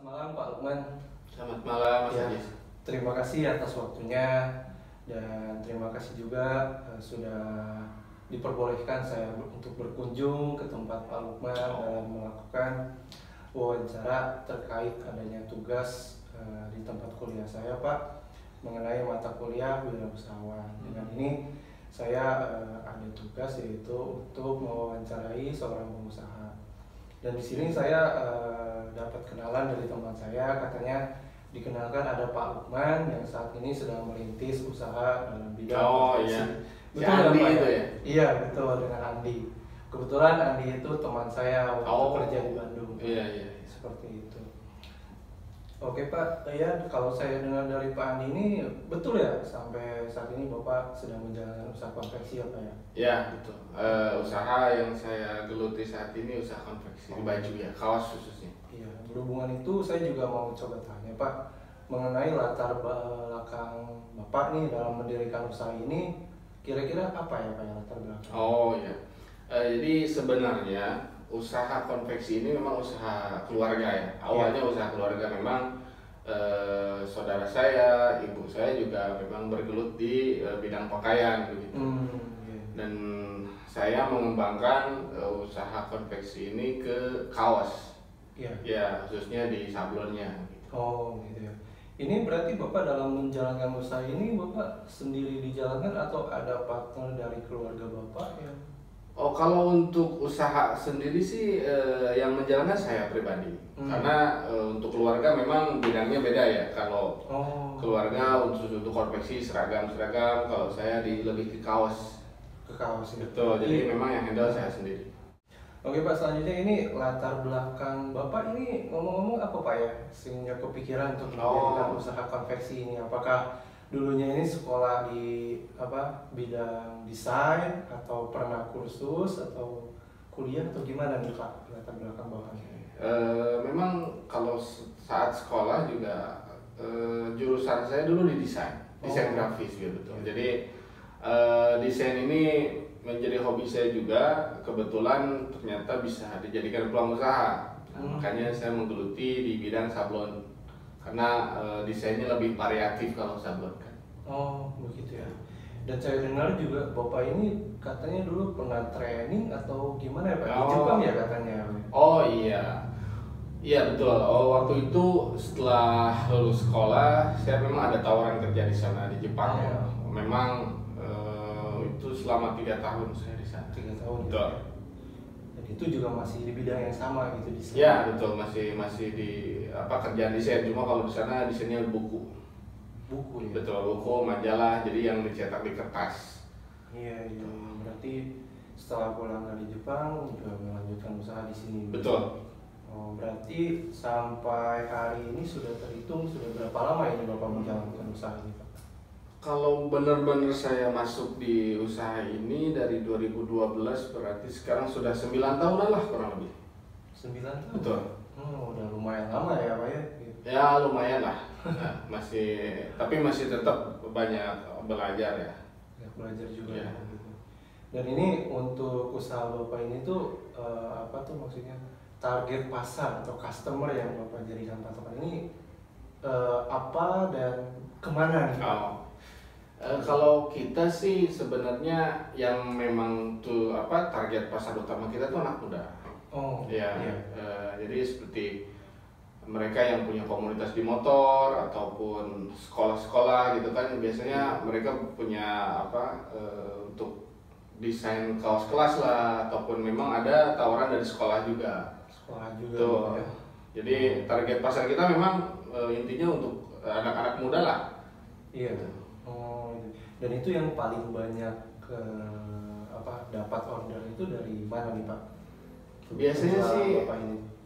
malam Pak Lukman. Selamat malam Mas Ya, Ajis. terima kasih atas waktunya dan terima kasih juga sudah diperbolehkan saya untuk berkunjung ke tempat Pak Lukman dan melakukan wawancara terkait adanya tugas di tempat kuliah saya Pak mengenai mata kuliah wirausahawan. Dengan ini saya ada tugas yaitu untuk mewawancarai seorang pengusaha. Dan di sini saya dapat kenalan dari teman saya, katanya dikenalkan ada Pak Lukman yang saat ini sedang merintis usaha dalam bidang konveksi. Iya. Betul Si Andi Pak, itu ya? Iya betul, dengan Andi. Kebetulan Andi itu teman saya waktu kerja di Bandung. Iya. Seperti itu. Oke Pak, ya kalau saya dengar dari Pak Andi ini betul ya sampai saat ini Bapak sedang menjalankan usaha konveksi ya Pak ya? Ya betul. Usaha yang saya geluti saat ini usaha konveksi baju ya, kaos khususnya. Iya, berhubungan itu saya juga mau coba tanya Pak mengenai latar belakang Bapak nih dalam mendirikan usaha ini, kira-kira apa ya Pak ya latar belakang? Oh iya. Jadi sebenarnya usaha konveksi ini memang usaha keluarga ya. Awalnya usaha keluarga memang saudara saya, ibu saya juga memang bergelut di bidang pakaian begitu. Iya. Dan saya mengembangkan usaha konveksi ini ke kaos. Iya. Ya, khususnya di sablonnya. Oh gitu ya. Ini berarti Bapak dalam menjalankan usaha ini Bapak sendiri dijalankan atau ada partner dari keluarga Bapak yang? Oh, kalau untuk usaha sendiri sih yang menjalankan saya pribadi. Karena untuk keluarga memang bidangnya beda ya. Kalau keluarga untuk konveksi seragam-seragam, kalau saya lebih ke kaos. Ke kaos ya. Betul, jadi memang yang handle saya sendiri. Oke Pak, selanjutnya ini latar belakang Bapak ini ngomong-ngomong apa Pak ya? Sehingga kepikiran untuk mendirikan usaha konveksi ini. Apakah dulunya ini sekolah di bidang desain atau pernah kursus atau kuliah atau gimana nih Pak latar belakang Bapak? Memang kalau saat sekolah juga jurusan saya dulu di desain grafis gitu. Jadi desain ini menjadi hobi saya juga, kebetulan ternyata bisa dijadikan peluang usaha. Makanya saya menggeluti di bidang sablon karena desainnya lebih variatif kalau sablon kan. Oh begitu ya. Dan saya dengar juga Bapak ini katanya dulu pernah training atau gimana ya Pak? Di Jepang ya katanya. Oh iya. Iya betul. Waktu itu setelah lulus sekolah, saya memang ada tawaran kerja di sana di Jepang. Memang itu selama 3 tahun saya di sana. 3 tahun. Betul. Dan itu juga masih di bidang yang sama gitu di sana. Ya betul, masih di kerjaan desain. Cuma kalau di sana desainnya buku. Buku ya. Betul, buku, majalah. Jadi yang dicetak di kertas. Iya. Berarti setelah pulang dari Jepang juga melanjutkan usaha di sini. Betul. Oh, berarti sampai hari ini sudah terhitung sudah berapa lama ini Bapak menjalankan usaha ini Pak? Kalau benar-benar saya masuk di usaha ini dari 2012 berarti sekarang sudah 9 tahunan lah kurang lebih. 9 tahun? Betul. Udah lumayan lama ya Pak ya? Ya lumayan lah. Tapi masih tetap banyak belajar ya. Banyak belajar juga ya. gitu. Dan ini untuk usaha Bapak ini tuh apa tuh maksudnya target pasar atau customer yang Bapak jadikan patokan ini apa dan kemana nih? Kalau kita sih sebenarnya yang memang tuh target pasar utama kita tuh anak muda. Jadi seperti mereka yang punya komunitas di motor ataupun sekolah-sekolah gitu kan, biasanya mereka punya untuk desain kaos kelas lah, ataupun memang ada tawaran dari sekolah juga. Tuh. Ya. Jadi target pasar kita memang intinya untuk anak-anak muda lah. Iya. Dan itu yang paling banyak dapat order itu dari mana nih Pak? Biasanya sih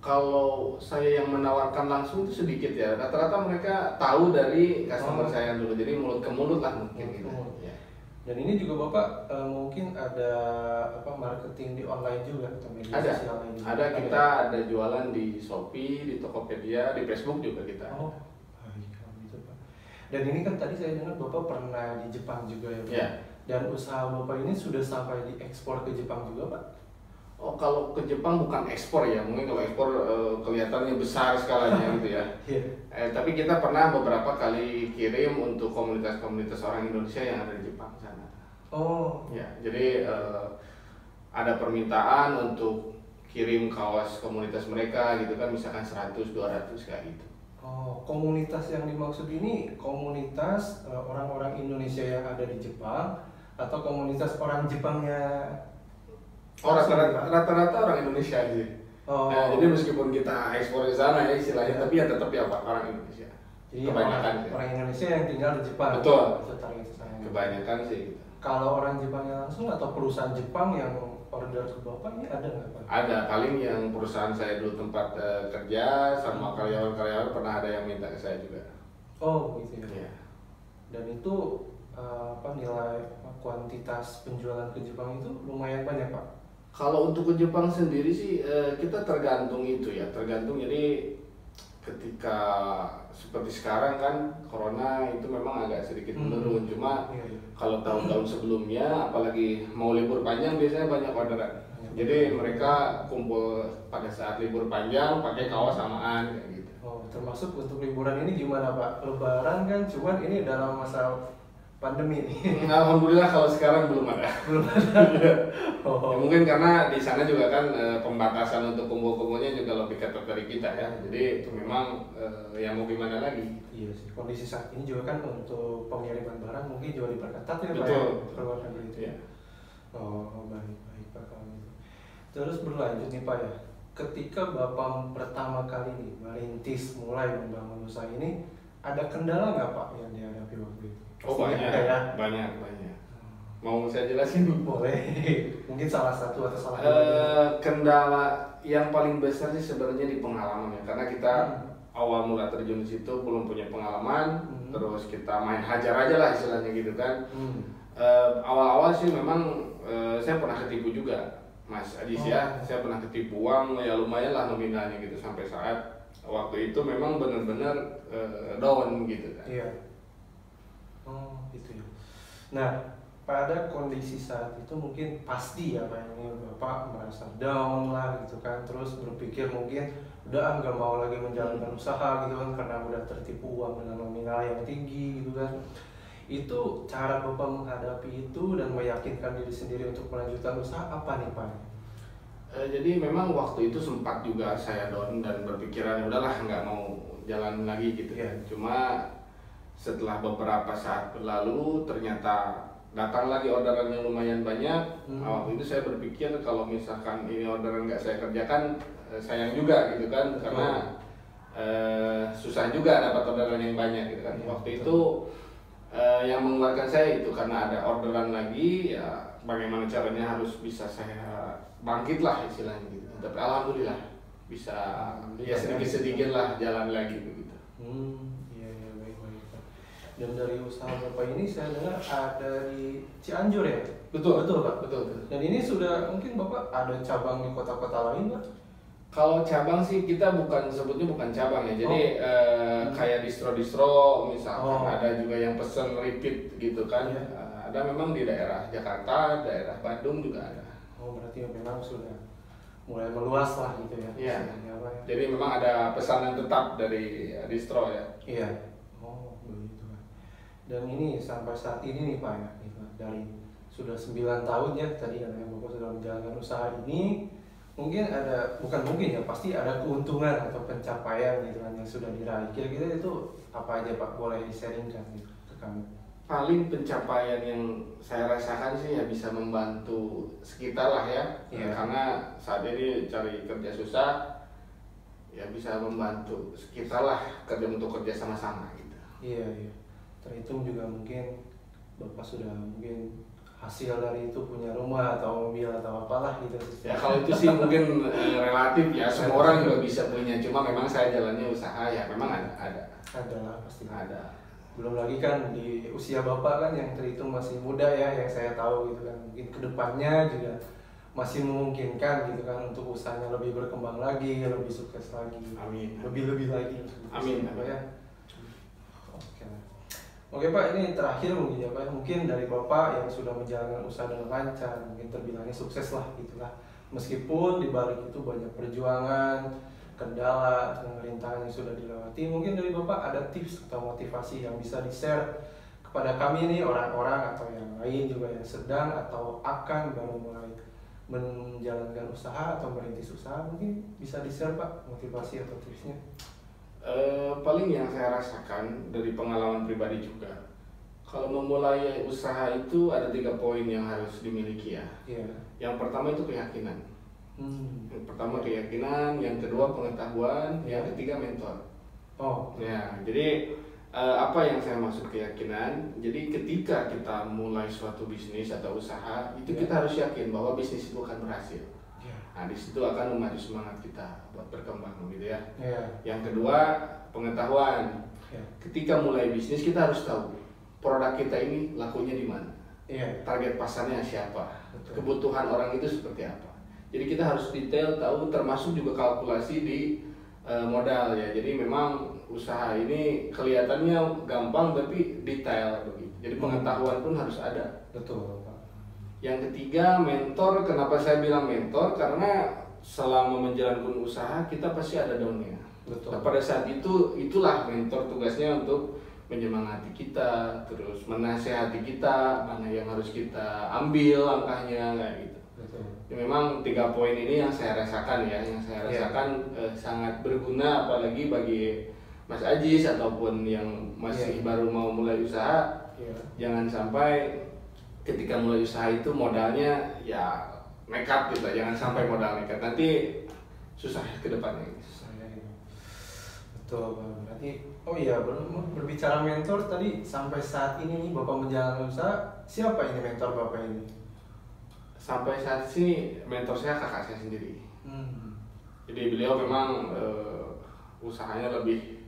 kalau saya yang menawarkan langsung itu sedikit ya. Rata-rata mereka tahu dari customer saya dulu. Jadi mulut ke mulut lah mungkin gitu. Ya. Dan ini juga Bapak mungkin ada marketing di online juga atau media sosial lain? Ada, kita ada jualan di Shopee, di Tokopedia, di Facebook juga kita. Dan ini kan tadi saya dengar Bapak pernah di Jepang juga ya Pak? Ya. Dan usaha Bapak ini sudah sampai diekspor ke Jepang juga Pak? Oh, kalau ke Jepang bukan ekspor ya, mungkin kalau ekspor kelihatannya besar skalanya gitu ya. Tapi kita pernah beberapa kali kirim untuk komunitas-komunitas orang Indonesia yang ada di Jepang sana. Oh. Ya, jadi ada permintaan untuk kirim kaos komunitas mereka gitu kan, misalkan 100-200 kayak gitu. Oh, komunitas yang dimaksud ini komunitas orang-orang Indonesia yang ada di Jepang atau komunitas orang Jepangnya? Oh, rata-rata orang Indonesia sih. Oh. Nah, jadi meskipun kita ekspor ke sana ya istilahnya, tapi ya tetap ya Pak, orang Indonesia. Jadi kebanyakan orang Indonesia yang tinggal di Jepang. Betul. Kebanyakan sih gitu. Kalau orang Jepangnya langsung atau perusahaan Jepang yang order ke Bapak ini ada nggak Pak? Ada, paling yang perusahaan saya dulu tempat kerja sama karyawan-karyawan pernah ada yang minta ke saya juga. Oh gitu ya. Yeah. Dan itu nilai kuantitas penjualan ke Jepang itu lumayan banyak Pak? Kalau untuk ke Jepang sendiri sih kita tergantung itu ya, tergantung. Jadi ketika seperti sekarang kan corona itu memang agak sedikit menurun, cuma kalau tahun-tahun sebelumnya apalagi mau libur panjang biasanya banyak orderan. Jadi mereka kumpul pada saat libur panjang pakai kaos samaan kayak gitu. Oh, termasuk untuk liburan ini gimana Pak? Lebaran kan, cuman ini dalam masa pandemi nih. Alhamdulillah kalau sekarang belum ada. Belum ada. Ya, mungkin karena di sana juga kan pembatasan untuk kumpul-kumpulnya juga lebih ketat dari kita ya. Jadi itu memang ya mau gimana lagi. Iya sih. Kondisi saat ini juga kan untuk pengiriman barang mungkin juga diperketat ya Pak. Betul. Ke luar negeri itu ya. Oh baik Pak kalau gitu. Terus berlanjut nih Pak ya. Ketika Bapak pertama kali nih merintis mulai membangun usaha ini, ada kendala nggak Pak yang dihadapi waktu itu? Oh banyak. Mau saya jelasin? Boleh. Mungkin salah satu atau salah dua. Kendala yang paling besar sih sebenarnya di pengalaman ya, karena kita awal mula terjun di situ belum punya pengalaman, terus kita main hajar aja lah istilahnya gitu kan. Awal-awal sih memang saya pernah ketipu juga, Mas Adis ya. Saya pernah ketipu uang ya lumayan lah nominalnya gitu, sampai saat waktu itu memang benar-benar down gitu kan. Iya. Oh gitu ya. Nah pada kondisi saat itu mungkin pasti ya Pak, ini Bapak merasa down lah gitu kan, terus berpikir mungkin udah nggak mau lagi menjalankan usaha gitu kan karena udah tertipu uang dengan nominal yang tinggi gitu kan. Itu cara Bapak menghadapi itu dan meyakinkan diri sendiri untuk melanjutkan usaha apa nih Pak? Jadi memang waktu itu sempat juga saya down dan berpikiran udahlah nggak mau jalan lagi gitu ya. Cuma setelah beberapa saat berlalu ternyata datang lagi orderan yang lumayan banyak. Waktu itu saya berpikir kalau misalkan ini orderan nggak saya kerjakan sayang juga gitu kan, karena susah juga dapat orderan yang banyak gitu kan. Waktu itu yang mengeluarkan saya itu karena ada orderan lagi ya, bagaimana caranya harus bisa saya bangkit lah istilahnya gitu. Tapi alhamdulillah bisa ya sedikit-sedikit lah jalan lagi begitu. Iya baik. Dan dari usaha Bapak ini saya dengar ada di Cianjur ya? Betul Pak? Betul. Dan ini sudah mungkin Bapak ada cabang di kota-kota lain Pak? Kalau cabang sih kita sebutnya bukan cabang ya, jadi kayak distro misalkan ada juga yang pesen repeat gitu kan. Ada memang di daerah Jakarta, daerah Bandung juga ada. Oh berarti memang sudah mulai meluas lah gitu ya? Iya. Jadi memang ada pesanan tetap dari distro ya. Iya. Oh begitu Pak. Dan ini sampai saat ini nih Pak ya, gitu, dari sudah 9 tahun ya tadi katanya Bapak sudah menjalankan usaha ini. Mungkin pasti ada keuntungan atau pencapaian gitu kan yang sudah diraih. Kira-kira itu apa aja Pak, boleh di-sharingkan gitu ke kami? Paling pencapaian yang saya rasakan sih ya bisa membantu sekitar lah ya. Karena saat ini cari kerja susah, ya bisa membantu sekitar lah untuk kerja sama-sama gitu. Iya. Terhitung juga mungkin Bapak sudah mungkin hasil dari itu punya rumah atau mobil atau apalah gitu. Ya kalau itu sih mungkin relatif ya, semua orang juga bisa punya, cuma memang saya jalannya usaha ya, memang ada lah pasti ada. Belum lagi kan di usia Bapak kan yang terhitung masih muda ya, yang saya tahu gitu kan, mungkin kedepannya juga masih memungkinkan gitu kan untuk usahanya lebih berkembang lagi, lebih sukses lagi. Amin. Lebih lagi. Amin. Ya. Oke Pak, ini terakhir mungkin ya Pak, mungkin dari Bapak yang sudah menjalankan usaha dengan lancar, mungkin terbilangnya sukses lah gitulah. Meskipun di balik itu banyak perjuangan, kendala, dan rintangan yang sudah dilewati, mungkin dari Bapak ada tips atau motivasi yang bisa di-share kepada kami nih, orang-orang atau yang lain juga yang sedang atau akan baru mulai menjalankan usaha atau merintis usaha, mungkin bisa di-share Pak motivasi atau tipsnya. Paling yang saya rasakan dari pengalaman pribadi juga, kalau memulai usaha itu ada 3 poin yang harus dimiliki ya. Iya. Yang pertama itu keyakinan. Yang pertama keyakinan, yang kedua pengetahuan, yang ketiga mentor. Oh. Ya, jadi apa yang saya maksud keyakinan? Jadi ketika kita mulai suatu bisnis atau usaha, itu kita harus yakin bahwa bisnis itu akan berhasil. Nah, di situ akan memacu semangat kita buat berkembang gitu ya. Yang kedua, pengetahuan. Ketika mulai bisnis kita harus tahu produk kita ini lakunya di mana. Target pasarnya siapa. Kebutuhan orang itu seperti apa. Jadi kita harus detail tahu, termasuk juga kalkulasi di modal ya. Jadi memang usaha ini kelihatannya gampang tapi detail begitu. Jadi pengetahuan pun harus ada. Betul. Yang ketiga, mentor. Kenapa saya bilang mentor? Karena selama menjalankan usaha kita pasti ada downnya. Betul. Nah, pada saat itu itulah mentor tugasnya untuk menyemangati kita, terus menasehati kita mana yang harus kita ambil langkahnya kayak gitu. Betul. Ya, memang 3 poin ini yang saya rasakan ya, yang saya rasakan sangat berguna apalagi bagi Mas Ajis ataupun yang masih baru mau mulai usaha. Jangan sampai ketika mulai usaha itu modalnya ya nekat gitu, jangan sampai modal nekat, nanti susah ke depannya. Betul, berarti oh iya, berbicara mentor tadi, sampai saat ini nih Bapak menjalankan usaha, siapa ini mentor Bapak ini? Sampai saat ini mentor saya kakak saya sendiri. Jadi beliau memang usahanya lebih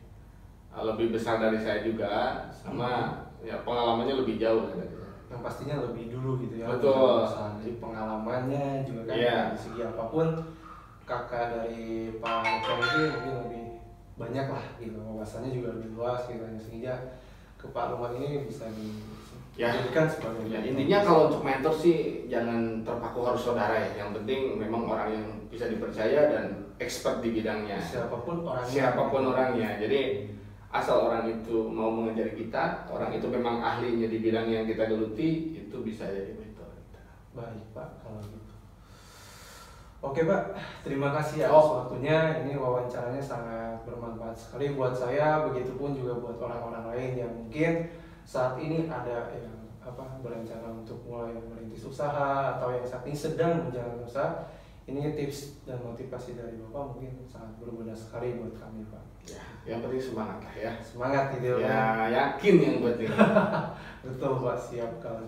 besar dari saya juga, sama ya pengalamannya lebih jauh dari saya. Yang pastinya lebih dulu gitu ya. Betul. Jadi pengalamannya juga kan dari segi apapun, kakak dari Pak Nopong ini mungkin lebih banyak lah gitu, wawasannya juga lebih luas gitu, sehingga ke Pak Lukman ini bisa dijadikan sebagai intinya kalau untuk mentor sih jangan terpaku harus saudara ya, yang penting memang orang yang bisa dipercaya dan expert di bidangnya, siapapun orangnya. Jadi asal orang itu mau mengajari kita, orang itu memang ahlinya di bidang yang kita geluti, itu bisa jadi mentor kita. Baik Pak, kalau gitu. Oke Pak, terima kasih atas waktunya. Ini wawancaranya sangat bermanfaat sekali buat saya, begitupun juga buat orang-orang lain yang mungkin saat ini ada yang berencana untuk mulai merintis usaha atau yang saat ini sedang menjalankan usaha. Ini tips dan motivasi dari Bapak mungkin sangat berguna sekali buat kami Pak. Ya, yang penting semangat lah ya. Semangat gitu ya. Yakin yang buat ini. Betul Pak, siap kalau